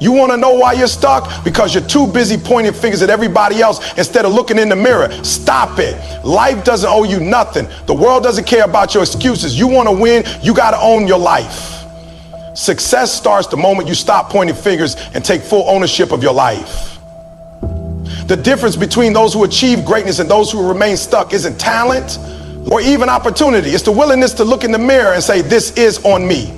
You want to know why you're stuck? Because you're too busy pointing fingers at everybody else instead of looking in the mirror. Stop it. Life doesn't owe you nothing. The world doesn't care about your excuses. You want to win, you got to own your life. Success starts the moment you stop pointing fingers and take full ownership of your life. The difference between those who achieve greatness and those who remain stuck isn't talent or even opportunity. It's the willingness to look in the mirror and say, this is on me.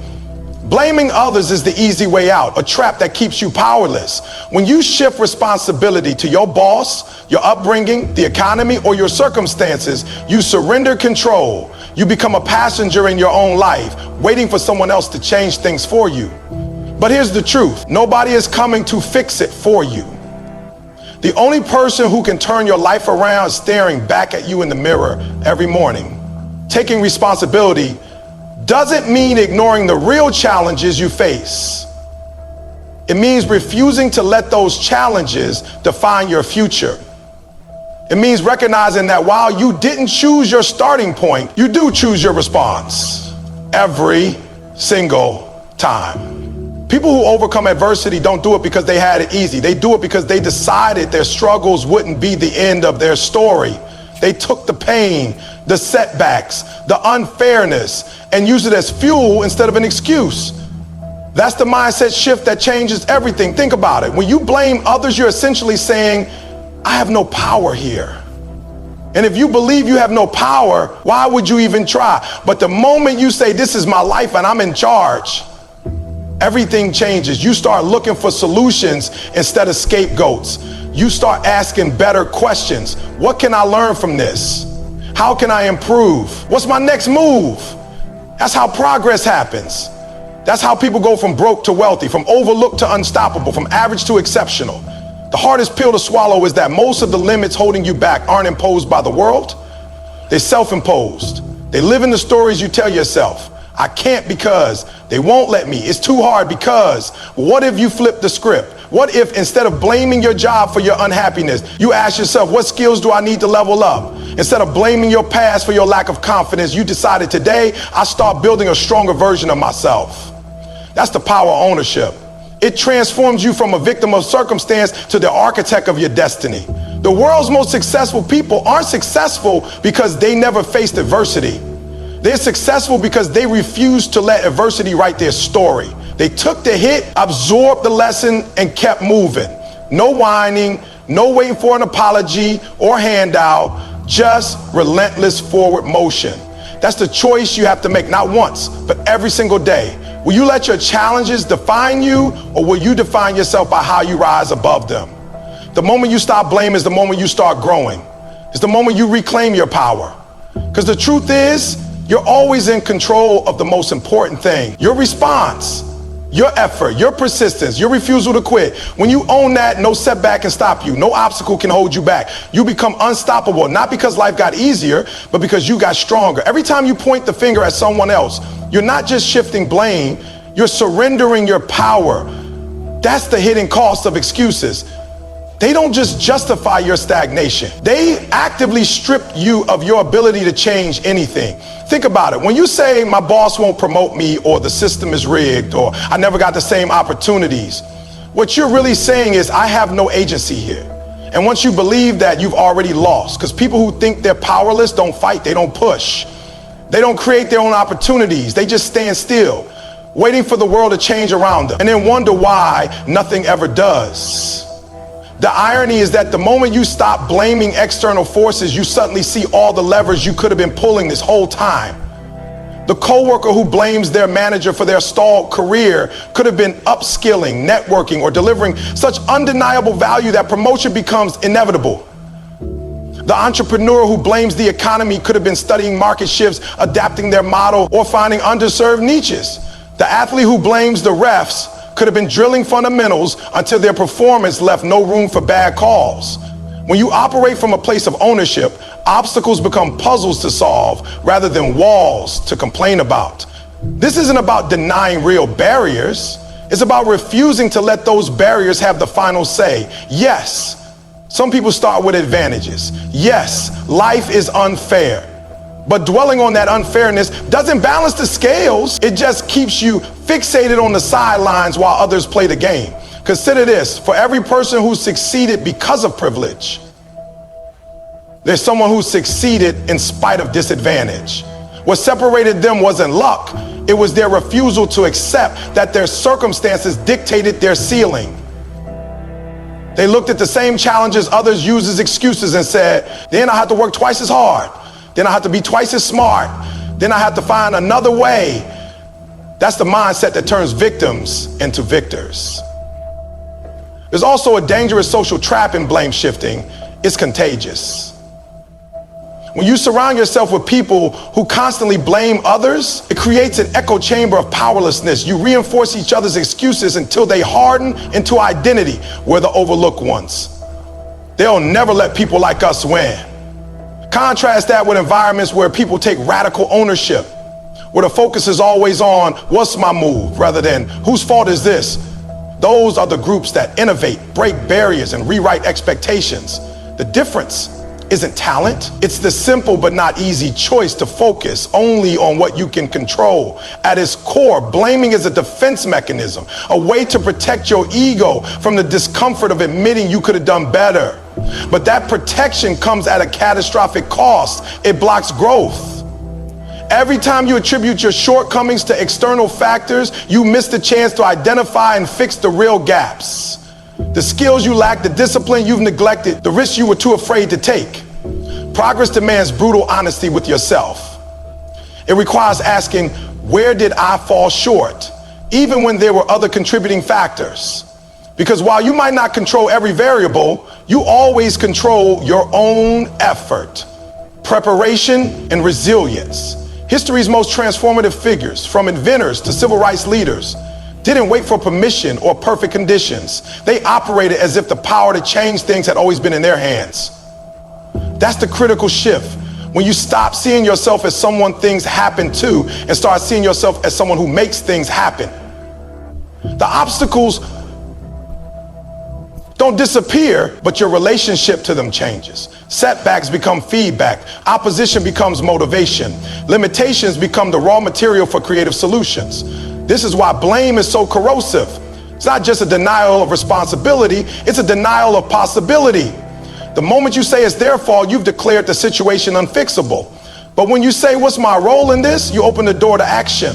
Blaming others is the easy way out, a trap that keeps you powerless. When you shift responsibility to your boss, your upbringing, the economy, or your circumstances, you surrender control. You become a passenger in your own life, waiting for someone else to change things for you. But here's the truth. Nobody is coming to fix it for you. The only person who can turn your life around is staring back at you in the mirror every morning. Taking responsibility doesn't mean ignoring the real challenges you face. It means refusing to let those challenges define your future. It means recognizing that while you didn't choose your starting point, you do choose your response every single time. People who overcome adversity don't do it because they had it easy. They do it because they decided their struggles wouldn't be the end of their story. They took the pain, the setbacks, the unfairness, and used it as fuel instead of an excuse. That's the mindset shift that changes everything. Think about it. When you blame others, you're essentially saying, I have no power here. And if you believe you have no power, why would you even try? But the moment you say, this is my life and I'm in charge, everything changes. You start looking for solutions instead of scapegoats. You start asking better questions. What can I learn from this? How can I improve? What's my next move? That's how progress happens. That's how people go from broke to wealthy, from overlooked to unstoppable, from average to exceptional. The hardest pill to swallow is that most of the limits holding you back aren't imposed by the world. They're self-imposed. They live in the stories you tell yourself. I can't because they won't let me. It's too hard because. What if you flip the script? What if instead of blaming your job for your unhappiness, you ask yourself, what skills do I need to level up? Instead of blaming your past for your lack of confidence, you decided today I start building a stronger version of myself. That's the power of ownership. It transforms you from a victim of circumstance to the architect of your destiny. The world's most successful people aren't successful because they never faced adversity. They're successful because they refused to let adversity write their story. They took the hit, absorbed the lesson, and kept moving. No whining, no waiting for an apology or handout, just relentless forward motion. That's the choice you have to make, not once, but every single day. Will you let your challenges define you, or will you define yourself by how you rise above them? The moment you stop blaming is the moment you start growing. It's the moment you reclaim your power. Because the truth is, you're always in control of the most important thing, your response, your effort, your persistence, your refusal to quit. When you own that, no setback can stop you. No obstacle can hold you back. You become unstoppable, not because life got easier, but because you got stronger. Every time you point the finger at someone else, you're not just shifting blame, you're surrendering your power. That's the hidden cost of excuses. They don't just justify your stagnation. They actively strip you of your ability to change anything. Think about it. When you say my boss won't promote me, or the system is rigged, or I never got the same opportunities, what you're really saying is I have no agency here. And once you believe that, you've already lost. Because people who think they're powerless don't fight, they don't push. They don't create their own opportunities. They just stand still, waiting for the world to change around them, and then wonder why nothing ever does. The irony is that the moment you stop blaming external forces, you suddenly see all the levers you could have been pulling this whole time. The coworker who blames their manager for their stalled career could have been upskilling, networking, or delivering such undeniable value that promotion becomes inevitable. The entrepreneur who blames the economy could have been studying market shifts, adapting their model, or finding underserved niches. The athlete who blames the refs could have been drilling fundamentals until their performance left no room for bad calls. When you operate from a place of ownership, obstacles become puzzles to solve rather than walls to complain about. This isn't about denying real barriers. It's about refusing to let those barriers have the final say. Yes, some people start with advantages. Yes, life is unfair. But dwelling on that unfairness doesn't balance the scales. It just keeps you fixated on the sidelines while others play the game. Consider this, for every person who succeeded because of privilege, there's someone who succeeded in spite of disadvantage. What separated them wasn't luck, it was their refusal to accept that their circumstances dictated their ceiling. They looked at the same challenges others used as excuses and said, then I have to work twice as hard, then I have to be twice as smart, then I have to find another way. That's the mindset that turns victims into victors. There's also a dangerous social trap in blame shifting. It's contagious. When you surround yourself with people who constantly blame others, it creates an echo chamber of powerlessness. You reinforce each other's excuses until they harden into identity. We're the overlooked ones. They'll never let people like us win. Contrast that with environments where people take radical ownership, where the focus is always on what's my move rather than whose fault is this. Those are the groups that innovate, break barriers, and rewrite expectations. The difference isn't talent. It's the simple but not easy choice to focus only on what you can control. At its core, blaming is a defense mechanism, a way to protect your ego from the discomfort of admitting you could have done better. But that protection comes at a catastrophic cost. It blocks growth. Every time you attribute your shortcomings to external factors, you miss the chance to identify and fix the real gaps. The skills you lack, the discipline you've neglected, the risks you were too afraid to take. Progress demands brutal honesty with yourself. It requires asking, where did I fall short? Even when there were other contributing factors. Because while you might not control every variable, you always control your own effort, preparation, and resilience. History's most transformative figures, from inventors to civil rights leaders, didn't wait for permission or perfect conditions. They operated as if the power to change things had always been in their hands. That's the critical shift. When you stop seeing yourself as someone things happen to and start seeing yourself as someone who makes things happen. The obstacles don't disappear, but your relationship to them changes. Setbacks become feedback. Opposition becomes motivation. Limitations become the raw material for creative solutions. This is why blame is so corrosive. It's not just a denial of responsibility, it's a denial of possibility. The moment you say it's their fault, you've declared the situation unfixable. But when you say, what's my role in this? You open the door to action.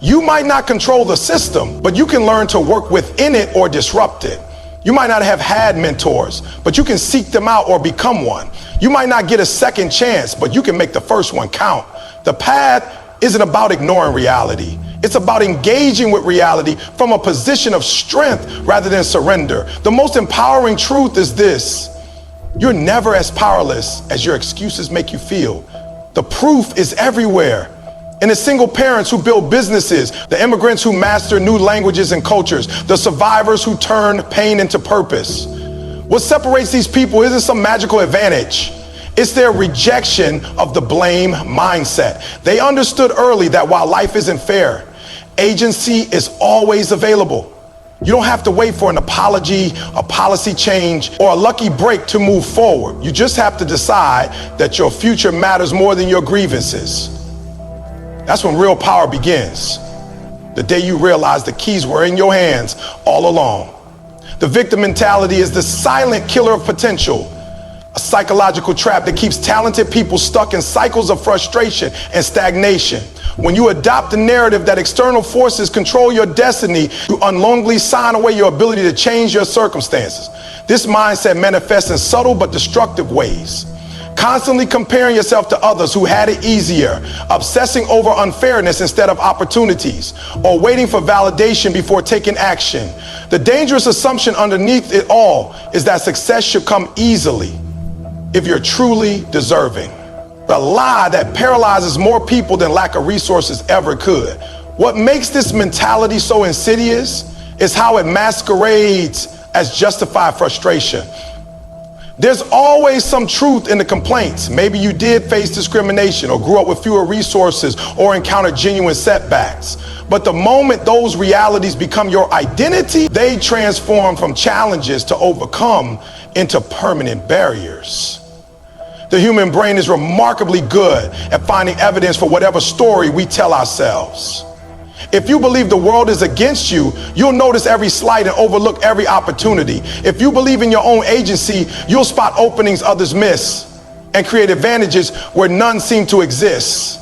You might not control the system, but you can learn to work within it or disrupt it. You might not have had mentors, but you can seek them out or become one. You might not get a second chance, but you can make the first one count. The path isn't about ignoring reality. It's about engaging with reality from a position of strength rather than surrender. The most empowering truth is this: you're never as powerless as your excuses make you feel. The proof is everywhere. In the single parents who build businesses, the immigrants who master new languages and cultures, the survivors who turn pain into purpose. What separates these people isn't some magical advantage. It's their rejection of the blame mindset. They understood early that while life isn't fair, agency is always available. You don't have to wait for an apology, a policy change, or a lucky break to move forward. You just have to decide that your future matters more than your grievances. That's when real power begins. The day you realize the keys were in your hands all along. The victim mentality is the silent killer of potential. A psychological trap that keeps talented people stuck in cycles of frustration and stagnation. When you adopt the narrative that external forces control your destiny, you unknowingly sign away your ability to change your circumstances. This mindset manifests in subtle but destructive ways. Constantly comparing yourself to others who had it easier, obsessing over unfairness instead of opportunities, or waiting for validation before taking action. The dangerous assumption underneath it all is that success should come easily if you're truly deserving. The lie that paralyzes more people than lack of resources ever could. What makes this mentality so insidious is how it masquerades as justified frustration. There's always some truth in the complaints. Maybe you did face discrimination or grew up with fewer resources or encountered genuine setbacks. But the moment those realities become your identity, they transform from challenges to overcome into permanent barriers. The human brain is remarkably good at finding evidence for whatever story we tell ourselves. If you believe the world is against you, you'll notice every slight and overlook every opportunity. If you believe in your own agency, you'll spot openings others miss and create advantages where none seem to exist.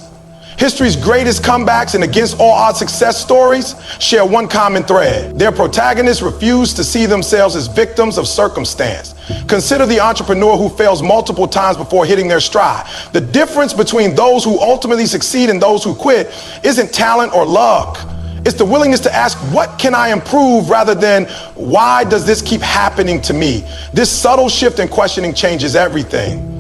History's greatest comebacks and against all odds success stories share one common thread. Their protagonists refuse to see themselves as victims of circumstance. Consider the entrepreneur who fails multiple times before hitting their stride. The difference between those who ultimately succeed and those who quit isn't talent or luck. It's the willingness to ask, what can I improve, rather than why does this keep happening to me? This subtle shift in questioning changes everything.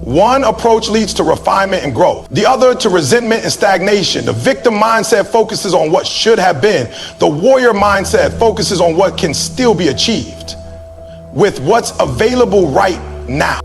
One approach leads to refinement and growth. The other to resentment and stagnation. The victim mindset focuses on what should have been. The warrior mindset focuses on what can still be achieved with what's available right now.